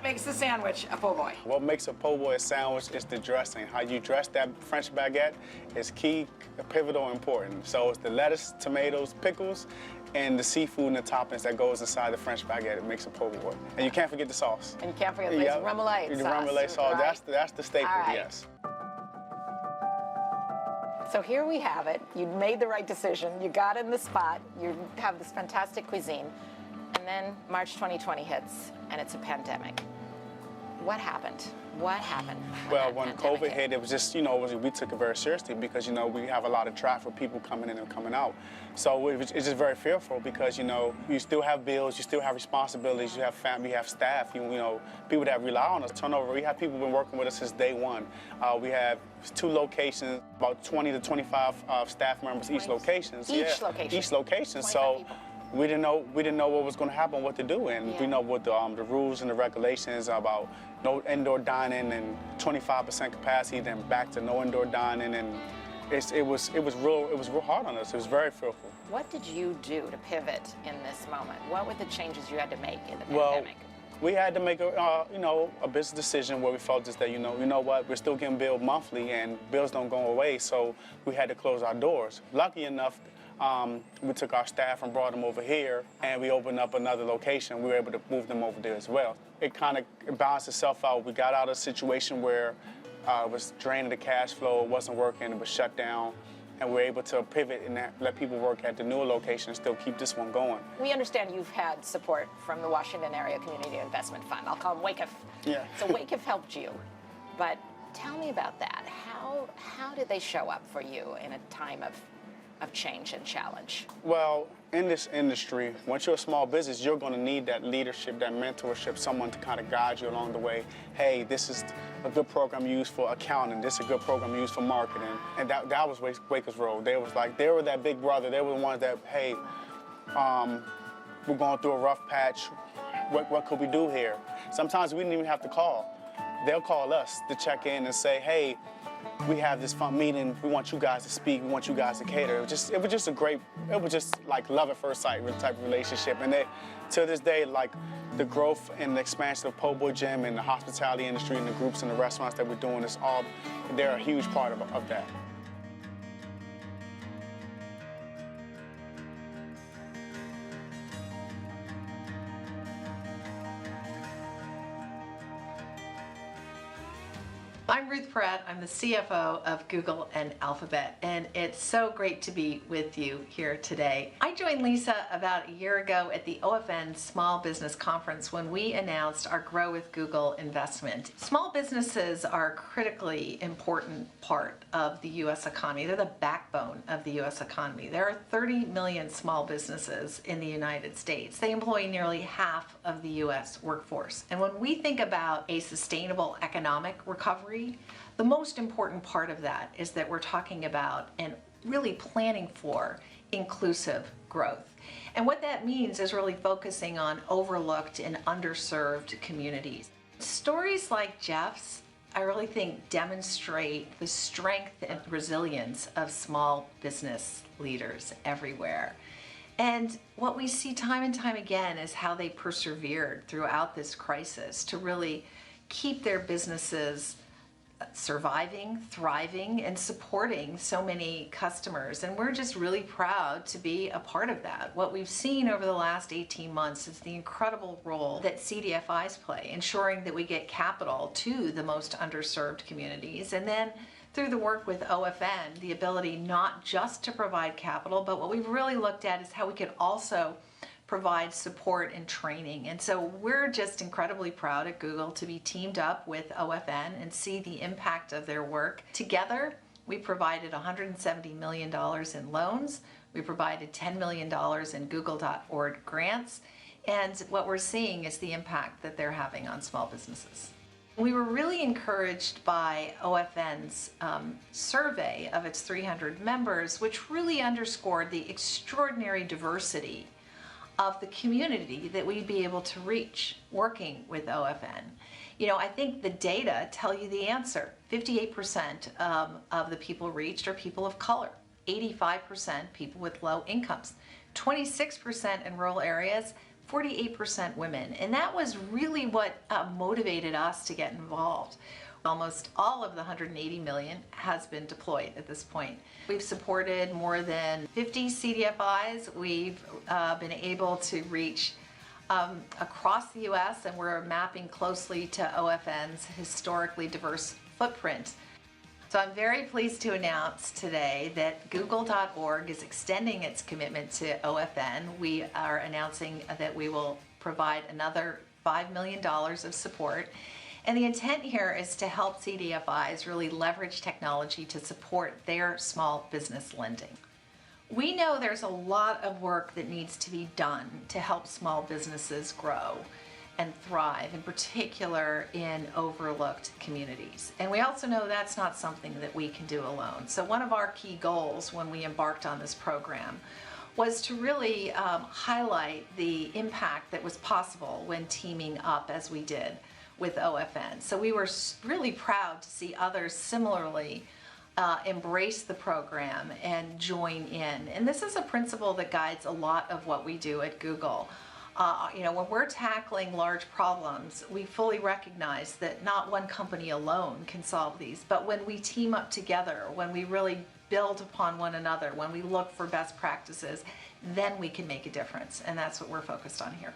makes the sandwich a po' boy? What makes a po' boy a sandwich is the dressing. How you dress that French baguette is key, pivotal, important. So it's the lettuce, tomatoes, pickles, and the seafood and the toppings that goes inside the French baguette. It makes a po' boy. And you can't forget the sauce. And you can't forget the remoulade sauce. The remoulade sauce, right? that's the staple, right. yes. So here we have it. You made the right decision. You got in the spot. You have this fantastic cuisine. And then March 2020 hits, and it's a pandemic. What happened? What happened? Well, when COVID hit, it was just, we took it very seriously because, we have a lot of traffic, people coming in and coming out. So it's just very fearful because, you still have bills, you still have responsibilities, you have family, you have staff, people that rely on us, turnover. We have people who've been working with us since day one. We have 2 locations, about 20 to 25 staff members each location. Each location? Each location. So people. we didn't know what was going to happen, what to do, and we know what the rules and the regulations about no indoor dining and 25% capacity, then back to no indoor dining, and it was real hard on us. It was very fearful. What did you do to pivot in this moment? What were the changes you had to make in the Well, pandemic? we had to make a business decision where we felt just that you know what, we're still getting billed monthly and bills don't go away, so we had to close our doors. Lucky enough, we took our staff and brought them over here, and we opened up another location. We were able to move them over there as well. It kind of balanced itself out. We got out of a situation where it was draining the cash flow, it wasn't working, it was shut down, and we were able to pivot and let people work at the newer location and still keep this one going. We understand you've had support from the Washington Area Community Investment Fund. I'll call them Wacif. Yeah. So Wacif helped you, but tell me about that. How did they show up for you in a time of change and challenge? Well, in this industry, once you're a small business, you're going to need that leadership, that mentorship, someone to kind of guide you along the way. Hey, this is a good program used for accounting. This is a good program used for marketing. And that was Wacif's role. They were that big brother. They were the ones that, hey, we're going through a rough patch. What could we do here? Sometimes we didn't even have to call. They'll call us to check in and say, hey, we have this fun meeting. We want you guys to speak. We want you guys to cater. It was just like love at first sight type of relationship. And to this day, like the growth and the expansion of Po' Boy Gym and the hospitality industry and the groups and the restaurants that we're doing they're a huge part of that. I'm Ruth Pratt. I'm the CFO of Google and Alphabet, and it's so great to be with you here today. I joined Lisa about a year ago at the OFN Small Business Conference when we announced our Grow with Google investment. Small businesses are a critically important part of the U.S. economy. They're the backbone of the U.S. economy. There are 30 million small businesses in the United States. They employ nearly half of the U.S. workforce. And when we think about a sustainable economic recovery, the most important part of that is that we're talking about and really planning for inclusive growth. And what that means is really focusing on overlooked and underserved communities. Stories like Jeff's, I really think, demonstrate the strength and resilience of small business leaders everywhere. And what we see time and time again is how they persevered throughout this crisis to really keep their businesses surviving, thriving, and supporting so many customers. And we're just really proud to be a part of that. What we've seen over the last 18 months is the incredible role that CDFIs play, ensuring that we get capital to the most underserved communities. And then through the work with OFN, the ability not just to provide capital, but what we've really looked at is how we could also provide support and training. And so we're just incredibly proud at Google to be teamed up with OFN and see the impact of their work. Together, we provided $170 million in loans. We provided $10 million in Google.org grants. And what we're seeing is the impact that they're having on small businesses. We were really encouraged by OFN's survey of its 300 members, which really underscored the extraordinary diversity of the community that we'd be able to reach working with OFN. You know, I think the data tell you the answer. 58% of the people reached are people of color, 85% people with low incomes, 26% in rural areas, 48% women. And that was really what motivated us to get involved. Almost all of the 180 million has been deployed at this point. We've supported more than 50 CDFIs. We've been able to reach across the US, and we're mapping closely to OFN's historically diverse footprint. So I'm very pleased to announce today that Google.org is extending its commitment to OFN. We are announcing that we will provide another $5 million of support. And the intent here is to help CDFIs really leverage technology to support their small business lending. We know there's a lot of work that needs to be done to help small businesses grow and thrive, in particular in overlooked communities. And we also know that's not something that we can do alone. So one of our key goals when we embarked on this program was to really highlight the impact that was possible when teaming up as we did with OFN. So we were really proud to see others similarly embrace the program and join in. And this is a principle that guides a lot of what we do at Google. When we're tackling large problems, we fully recognize that not one company alone can solve these, but when we team up together, when we really build upon one another, when we look for best practices, then we can make a difference. And that's what we're focused on here.